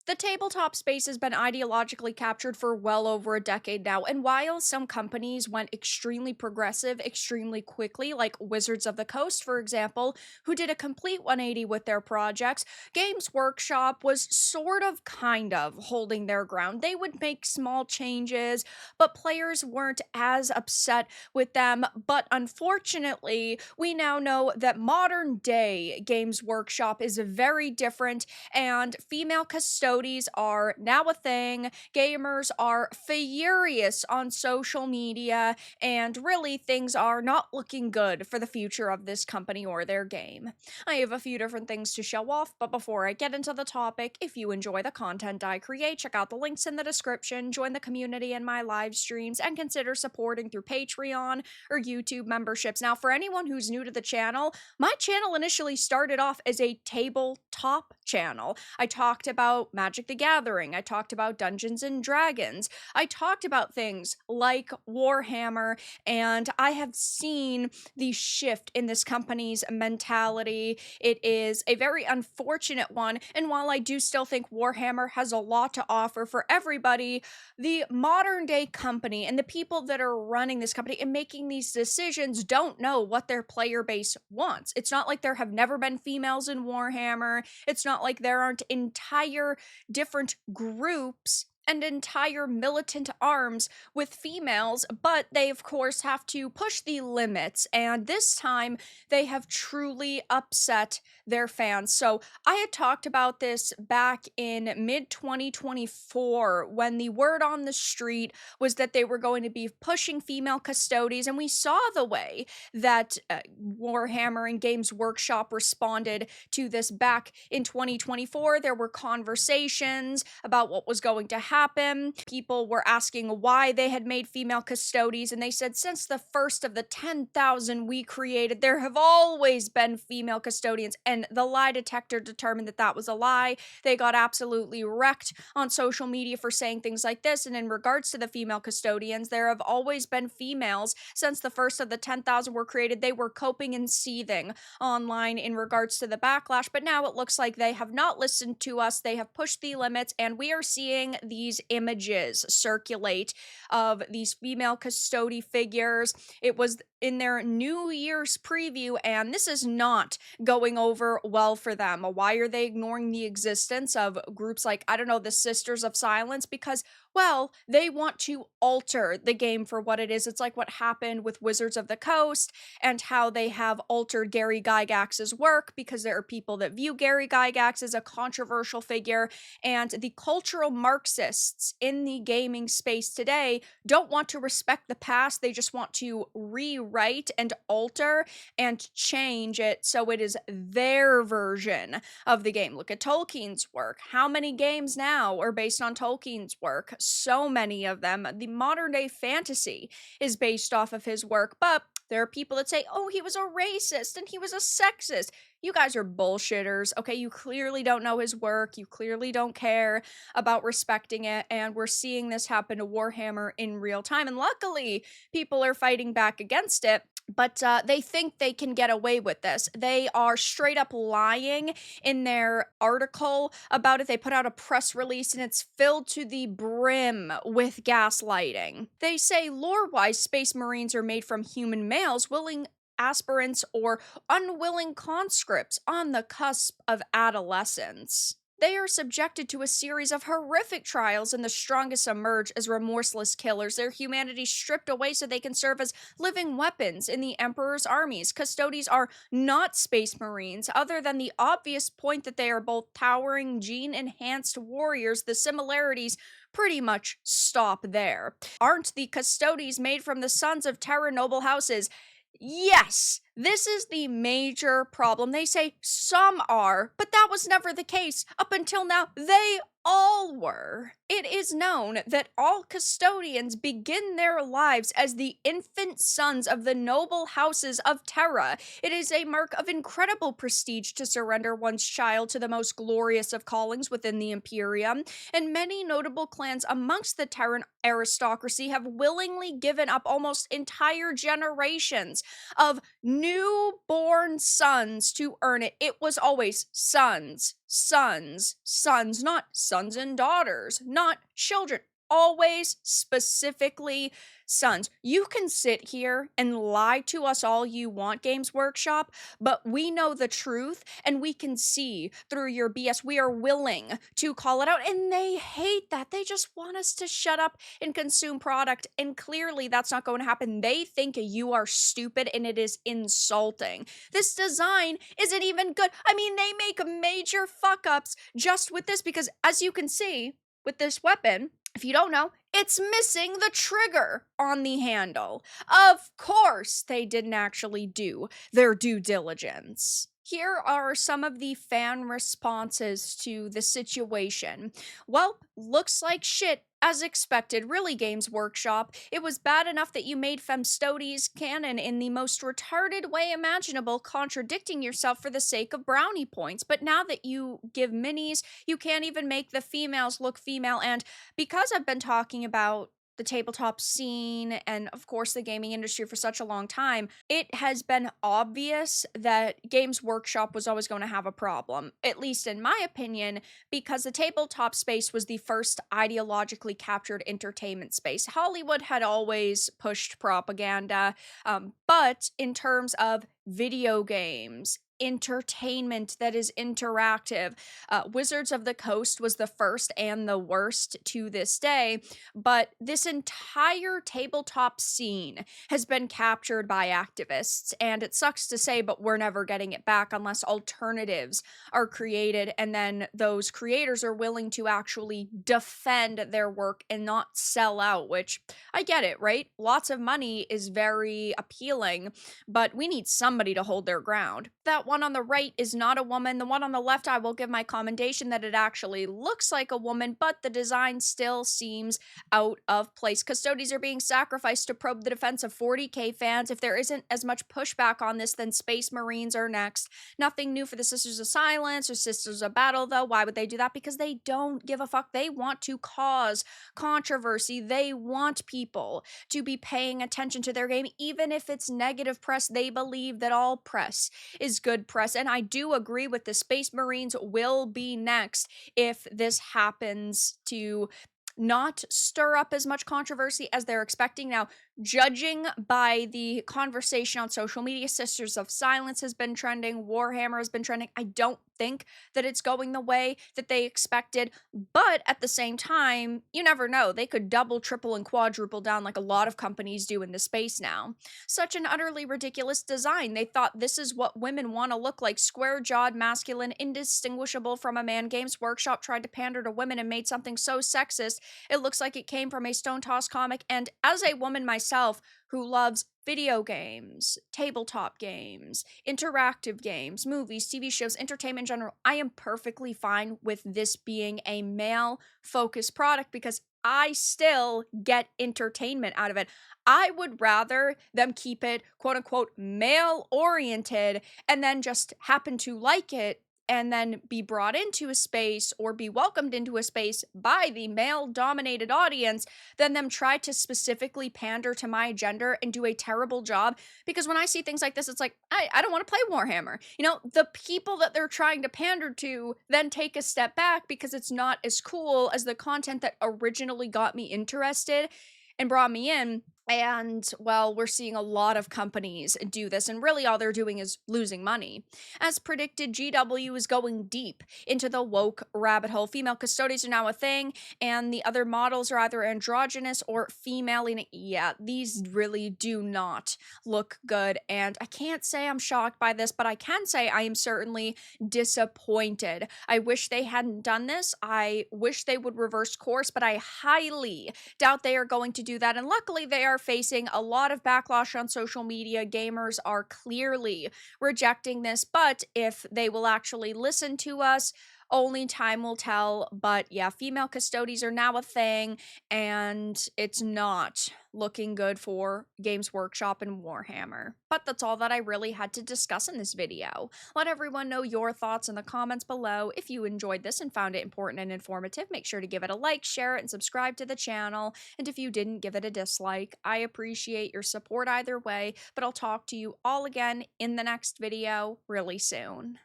The tabletop space has been ideologically captured for well over a decade now, and while some companies went extremely progressive extremely quickly, like Wizards of the Coast, for example, who did a complete 180 with their projects, Games Workshop was sort of kind of holding their ground. They would make small changes, but players weren't as upset with them. But unfortunately, we now know that modern day Games Workshop is very different, and female custodies are now a thing. Gamers are furious on social media, and really things are not looking good for the future of this company or their game. I have a few different things to show off, but before I get into the topic, if you enjoy the content I create, check out the links in the description, join the community in my live streams, and consider supporting through Patreon or YouTube memberships. Now, for anyone who's new to the channel, my channel initially started off as a tabletop channel. I talked about Magic the Gathering, I talked about Dungeons and Dragons, I talked about things like Warhammer, and I have seen the shift in this company's mentality. It is a very unfortunate one, and while I do still think Warhammer has a lot to offer for everybody, the modern day company and the people that are running this company and making these decisions don't know what their player base wants. It's not like there have never been females in Warhammer. It's not like there aren't entire different groups and entire militant arms with females, but they of course have to push the limits, and this time they have truly upset their fans. So I had talked about this back in mid 2024 when the word on the street was that they were going to be pushing female custodies, and we saw the way that Warhammer and Games Workshop responded to this back in 2024. There were conversations about what was going to happen. People were asking why they had made female custodies, and they said, since the first of the 10,000 we created, there have always been female custodians, and the lie detector determined that that was a lie. They got absolutely wrecked on social media for saying things like this, and in regards to the female custodians, there have always been females since the first of the 10,000 were created. They were coping and seething online in regards to the backlash, but now it looks like they have not listened to us. They have pushed the limits, and we are seeing these images circulate of these female custody figures. It was in their New Year's preview, and this is not going over well for them. Why are they ignoring the existence of groups like, I don't know, the Sisters of Silence? Because, well, they want to alter the game for what it is. It's like what happened with Wizards of the Coast and how they have altered Gary Gygax's work, because there are people that view Gary Gygax as a controversial figure, and the cultural Marxists in the gaming space today don't want to respect the past. They just want to rewrite and alter and change it so it is their version of the game. Look at Tolkien's work. How many games now are based on Tolkien's work? So many of them. The modern day fantasy is based off of his work, but there are people that say, oh, he was a racist and he was a sexist. You guys are bullshitters, okay? You clearly don't know his work. You clearly don't care about respecting it, and we're seeing this happen to Warhammer in real time, and luckily, people are fighting back against it. But they think they can get away with this. They are straight up lying in their article about it. They put out a press release and it's filled to the brim with gaslighting. They say lore-wise, Space Marines are made from human males, willing aspirants or unwilling conscripts on the cusp of adolescence. They are subjected to a series of horrific trials, and the strongest emerge as remorseless killers, their humanity stripped away so they can serve as living weapons in the Emperor's armies. Custodes are not Space Marines. Other than the obvious point that they are both towering, gene-enhanced warriors, the similarities pretty much stop there. Aren't the Custodes made from the sons of Terra noble houses? Yes, this is the major problem. They say some are, but that was never the case. Up until now, they all were. It is known that all custodians begin their lives as the infant sons of the noble houses of Terra. It is a mark of incredible prestige to surrender one's child to the most glorious of callings within the Imperium, and many notable clans amongst the Terran aristocracy have willingly given up almost entire generations of newborn sons to earn it. It was always sons, sons, sons, not sons and daughters, not children. Always specifically sons. You can sit here and lie to us all you want, Games Workshop, but we know the truth and we can see through your BS. We are willing to call it out, and they hate that. They just want us to shut up and consume product, and clearly that's not going to happen. They think you are stupid and it is insulting. This design isn't even good. I mean, they make major fuck ups just with this because, as you can see with this weapon, if you don't know, it's missing the trigger on the handle. Of course, they didn't actually do their due diligence. Here are some of the fan responses to the situation. Well, looks like shit as expected. Really, Games Workshop. It was bad enough that you made Custodes canon in the most retarded way imaginable, contradicting yourself for the sake of brownie points. But now that you give minis, you can't even make the females look female. And because I've been talking about the tabletop scene and, of course, the gaming industry for such a long time, it has been obvious that Games Workshop was always going to have a problem, at least in my opinion, because the tabletop space was the first ideologically captured entertainment space. Hollywood had always pushed propaganda, but in terms of video games, entertainment that is interactive, Wizards of the Coast was the first and the worst to this day, but this entire tabletop scene has been captured by activists, and it sucks to say, but we're never getting it back unless alternatives are created, and then those creators are willing to actually defend their work and not sell out, which I get it, right? Lots of money is very appealing, but we need somebody to hold their ground. That one on the right is not a woman. The one on the left, I will give my commendation that it actually looks like a woman, but the design still seems out of place. Custodes are being sacrificed to probe the defense of 40k fans. If there isn't as much pushback on this, then Space Marines are next. Nothing new for the Sisters of Silence or Sisters of Battle, though. Why would they do that? Because they don't give a fuck. They want to cause controversy. They want people to be paying attention to their game, even if it's negative press. They believe that all press is good press, and I do agree with the Space Marines will be next if this happens to not stir up as much controversy as they're expecting. Now, judging by the conversation on social media, Sisters of Silence has been trending, Warhammer has been trending. I don't think that it's going the way that they expected, but at the same time, you never know. They could double, triple, and quadruple down like a lot of companies do in the space now. Such an utterly ridiculous design. They thought this is what women want to look like: square-jawed, masculine, indistinguishable from a man. Games Workshop tried to pander to women and made something so sexist it looks like it came from a Stone Toss comic. And as a woman myself who loves video games, tabletop games, interactive games, movies, TV shows, entertainment in general, I am perfectly fine with this being a male-focused product because I still get entertainment out of it. I would rather them keep it quote-unquote male-oriented and then just happen to like it and then be brought into a space or be welcomed into a space by the male-dominated audience than them try to specifically pander to my gender and do a terrible job. Because when I see things like this, it's like, I don't want to play Warhammer. You know, the people that they're trying to pander to then take a step back because it's not as cool as the content that originally got me interested and brought me in. And, well, we're seeing a lot of companies do this, and really all they're doing is losing money. As predicted, GW is going deep into the woke rabbit hole. Female Custodes are now a thing, and the other models are either androgynous or female. Yeah, these really do not look good, and I can't say I'm shocked by this, but I can say I am certainly disappointed. I wish they hadn't done this. I wish they would reverse course, but I highly doubt they are going to do that, and luckily they are facing a lot of backlash on social media. Gamers are clearly rejecting this, but if they will actually listen to us, Only time will tell, but yeah, female Custodes are now a thing, and it's not looking good for Games Workshop and Warhammer. But that's all that I really had to discuss in this video. Let everyone know your thoughts in the comments below. If you enjoyed this and found it important and informative, make sure to give it a like, share it, and subscribe to the channel. And if you didn't, give it a dislike. I appreciate your support either way, but I'll talk to you all again in the next video really soon.